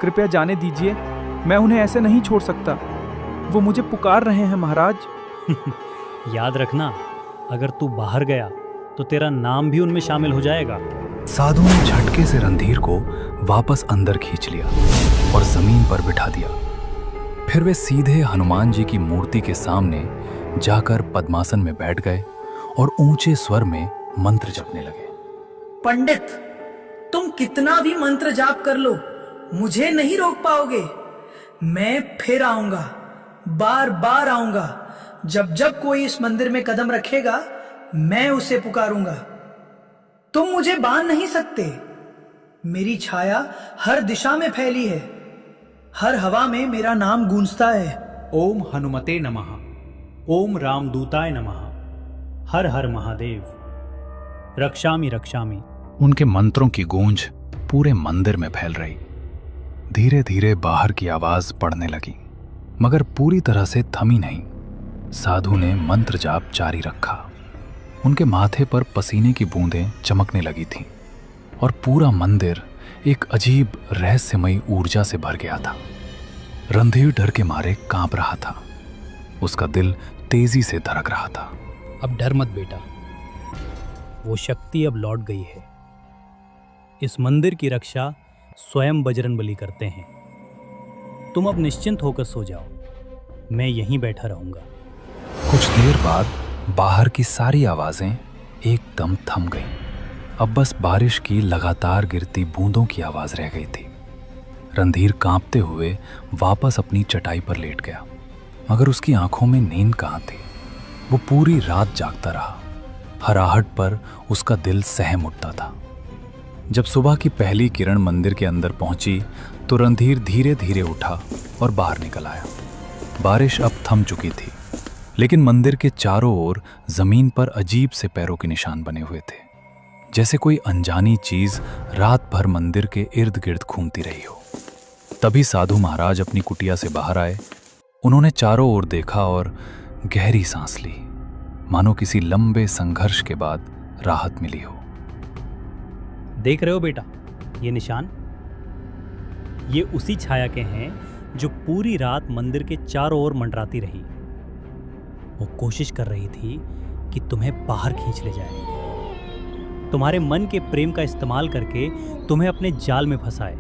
कृपया जाने दीजिए, मैं उन्हें ऐसे नहीं छोड़ सकता। वो मुझे पुकार रहे हैं महाराज। याद रखना, अगर तू बाहर गया तो तेरा नाम भी उनमें शामिल हो जाएगा। साधु ने झटके से रणधीर को वापस अंदर खींच लिया और जमीन पर बिठा दिया। फिर वे सीधे हनुमान जी की मूर्ति के सामने जाकर पद्मासन में बैठ गए और ऊंचे स्वर में मंत्र जपने लगे। पंडित, तुम कितना भी मंत्र जाप कर लो, मुझे नहीं रोक पाओगे। मैं फिर आऊंगा, बार बार आऊंगा। जब जब कोई इस मंदिर में कदम रखेगा, मैं उसे पुकारूंगा। तुम मुझे बांध नहीं सकते। मेरी छाया हर दिशा में फैली है, हर हवा में मेरा नाम गूंजता है। ओम हनुमते नमः, ओम रामदूताय नमः, हर हर महादेव, रक्षामि रक्षामि। उनके मंत्रों की गूंज पूरे मंदिर में फैल रही। धीरे धीरे बाहर की आवाज पड़ने लगी, मगर पूरी तरह से थमी नहीं। साधु ने मंत्र जाप जारी रखा। उनके माथे पर पसीने की बूंदें चमकने लगी थीं और पूरा मंदिर एक अजीब रहस्यमयी ऊर्जा से भर गया था। रणधीर डर के मारे कांप रहा था। उसका दिल तेजी से धड़क रहा था। अब डर मत बेटा, वो शक्ति अब लौट गई है। इस मंदिर की रक्षा स्वयं बजरंगबली करते हैं। तुम अब निश्चिंत होकर सो जाओ, मैं यहीं बैठा रहूंगा। कुछ देर बाद बाहर की सारी आवाजें एकदम थम गईं। अब बस बारिश की लगातार गिरती बूंदों की आवाज रह गई थी। रणधीर कांपते हुए वापस अपनी चटाई पर लेट गया, मगर उसकी आंखों में नींद कहाँ थी। वो पूरी रात जागता रहा। हर आहट पर उसका दिल सहम उठता था। जब सुबह की पहली किरण मंदिर के अंदर पहुंची तो रणधीर धीरे धीरे उठा और बाहर निकल आया। बारिश अब थम चुकी थी, लेकिन मंदिर के चारों ओर जमीन पर अजीब से पैरों के निशान बने हुए थे, जैसे कोई अनजानी चीज रात भर मंदिर के इर्द गिर्द घूमती रही हो। तभी साधु महाराज अपनी कुटिया से बाहर आए। उन्होंने चारों ओर देखा और गहरी सांस ली, मानो किसी लंबे संघर्ष के बाद राहत मिली हो। देख रहे हो बेटा, ये निशान, ये उसी छाया के हैं जो पूरी रात मंदिर के चारों ओर मंडराती रही। वो कोशिश कर रही थी कि तुम्हें बाहर खींच ले जाए, तुम्हारे मन के प्रेम का इस्तेमाल करके तुम्हें अपने जाल में फंसाए।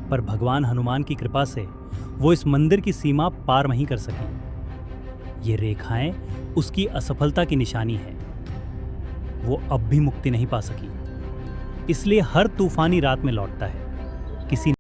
पर भगवान हनुमान की कृपा से वो इस मंदिर की सीमा पार नहीं कर सकी। ये रेखाएं उसकी असफलता की निशानी है। वो अब भी मुक्ति नहीं पा सकी, इसलिए हर तूफानी रात में लौटता है। किसी